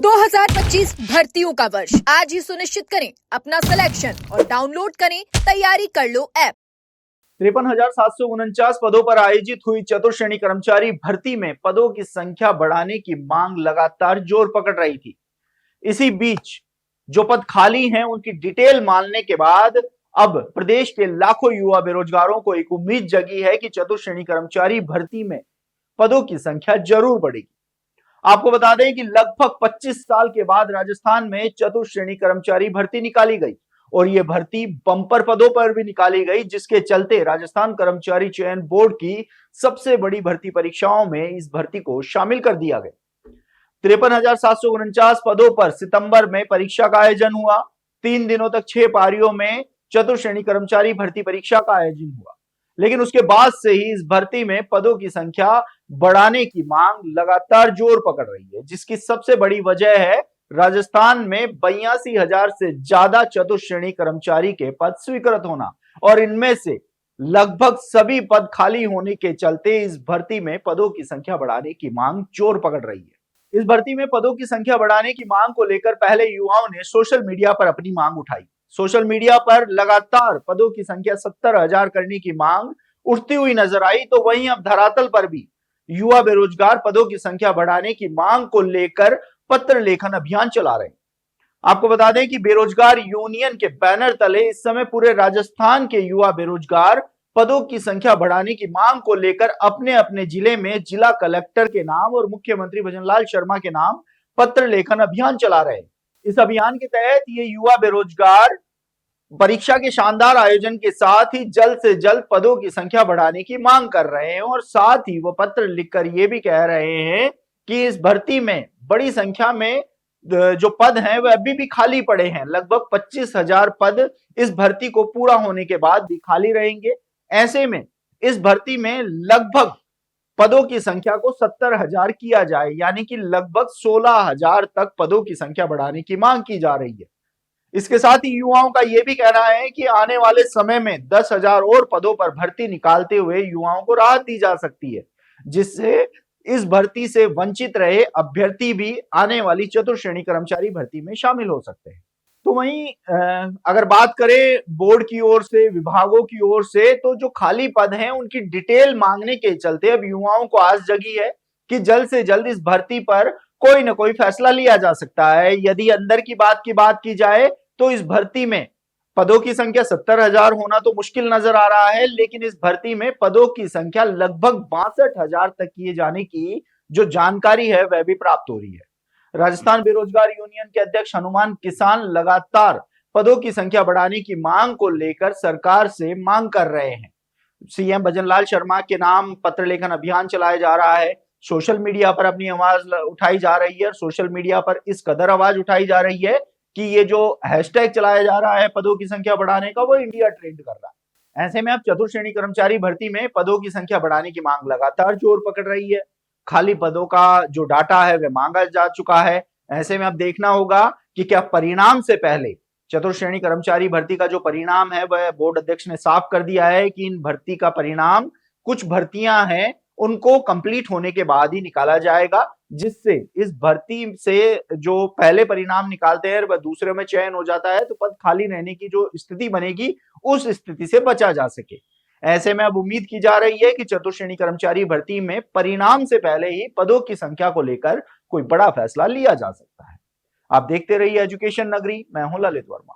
2025 भर्तियों का वर्ष आज ही सुनिश्चित करें अपना सिलेक्शन और डाउनलोड करें तैयारी कर लो ऐप। 53,749 पदों पर आयोजित हुई चतुर्श्रेणी कर्मचारी भर्ती में पदों की संख्या बढ़ाने की मांग लगातार जोर पकड़ रही थी। इसी बीच जो पद खाली हैं उनकी डिटेल मानने के बाद अब प्रदेश के लाखों युवा बेरोजगारों को एक उम्मीद जगी है कि चतुर्श्रेणी कर्मचारी भर्ती में पदों की संख्या जरूर बढ़ेगी। आपको बता दें कि लगभग 25 साल के बाद राजस्थान में चतुर्श्रेणी कर्मचारी भर्ती निकाली गई और यह भर्ती बंपर पदों पर भी निकाली गई, जिसके चलते राजस्थान कर्मचारी चयन बोर्ड की सबसे बड़ी भर्ती परीक्षाओं में इस भर्ती को शामिल कर दिया गया। 53,749 पदों पर सितंबर में परीक्षा का आयोजन हुआ। 3 दिनों तक 6 पारियों में चतुर्श्रेणी कर्मचारी भर्ती परीक्षा का आयोजन हुआ, लेकिन उसके बाद से ही इस भर्ती में पदों की संख्या बढ़ाने की मांग लगातार जोर पकड़ रही है, जिसकी सबसे बड़ी वजह है राजस्थान में 82,000 से ज्यादा चतुर्श्रेणी कर्मचारी के पद स्वीकृत होना और इनमें से लगभग सभी पद खाली होने के चलते इस भर्ती में पदों की संख्या बढ़ाने की मांग जोर पकड़ रही है। इस भर्ती में पदों की संख्या बढ़ाने की मांग को लेकर पहले युवाओं ने सोशल मीडिया पर अपनी मांग उठाई। सोशल मीडिया पर लगातार पदों की संख्या 70,000 करने की मांग उठती हुई नजर आई, तो वहीं अब धरातल पर भी युवा बेरोजगार पदों की संख्या बढ़ाने की मांग को लेकर पत्र लेखन अभियान चला रहे हैं। आपको बता दें कि बेरोजगार यूनियन के बैनर तले इस समय पूरे राजस्थान के युवा बेरोजगार पदों की संख्या बढ़ाने की मांग को लेकर अपने अपने जिले में जिला कलेक्टर के नाम और मुख्यमंत्री भजनलाल शर्मा के नाम पत्र लेखन अभियान चला रहे हैं। इस अभियान के तहत ये युवा बेरोजगार परीक्षा के शानदार आयोजन के साथ ही जल्द से जल्द पदों की संख्या बढ़ाने की मांग कर रहे हैं और साथ ही वो पत्र लिखकर ये भी कह रहे हैं कि इस भर्ती में बड़ी संख्या में जो पद हैं वह अभी भी खाली पड़े हैं। लगभग 25,000 पद इस भर्ती को पूरा होने के बाद भी खाली रहेंगे। ऐसे में इस भर्ती में लगभग पदों की संख्या को 70,000 किया जाए, यानी कि लगभग 16,000 तक पदों की संख्या बढ़ाने की मांग की जा रही है। इसके साथ ही युवाओं का यह भी कहना है कि आने वाले समय में 10,000 और पदों पर भर्ती निकालते हुए युवाओं को राहत दी जा सकती है, जिससे इस भर्ती से वंचित रहे अभ्यर्थी भी आने वाली चतुर्श्रेणी कर्मचारी भर्ती में शामिल हो सकते हैं। तो वहीं अगर बात करें बोर्ड की ओर से, विभागों की ओर से, तो जो खाली पद हैं उनकी डिटेल मांगने के चलते अब युवाओं को आस जगी है कि जल्द से जल्द इस भर्ती पर कोई ना कोई फैसला लिया जा सकता है। यदि अंदर की बात की जाए तो इस भर्ती में पदों की संख्या 70,000 होना तो मुश्किल नजर आ रहा है, लेकिन इस भर्ती में पदों की संख्या लगभग 62,000 तक किए जाने की जो जानकारी है वह भी प्राप्त हो रही है। राजस्थान बेरोजगार यूनियन के अध्यक्ष हनुमान किसान लगातार पदों की संख्या बढ़ाने की मांग को लेकर सरकार से मांग कर रहे हैं। सीएम भजनलाल शर्मा के नाम पत्र लेखन अभियान चलाया जा रहा है। सोशल मीडिया पर अपनी आवाज उठाई जा रही है और सोशल मीडिया पर इस कदर आवाज उठाई जा रही है कि ये जो हैशटैग चलाया जा रहा है पदों की संख्या बढ़ाने का, वो इंडिया ट्रेंड कर रहा है। ऐसे में अब चतुर्श्रेणी कर्मचारी भर्ती में पदों की संख्या बढ़ाने की मांग लगातार जोर पकड़ रही है। खाली पदों का जो डाटा है वह मांगा जा चुका है। ऐसे में अब देखना होगा कि क्या परिणाम से पहले चतुर्श्रेणी कर्मचारी भर्ती का जो परिणाम है वह बोर्ड अध्यक्ष ने साफ कर दिया है कि इन भर्ती का परिणाम कुछ भर्तियां हैं उनको कंप्लीट होने के बाद ही निकाला जाएगा, जिससे इस भर्ती से जो पहले परिणाम निकालते हैं वह दूसरे में चयन हो जाता है, तो पद खाली रहने की जो स्थिति बनेगी उस स्थिति से बचा जा सके। ऐसे में अब उम्मीद की जा रही है कि चतुर्श्रेणी कर्मचारी भर्ती में परिणाम से पहले ही पदों की संख्या को लेकर कोई बड़ा फैसला लिया जा सकता है। आप देखते रहिए एजुकेशन नगरी, मैं हूं ललित वर्मा।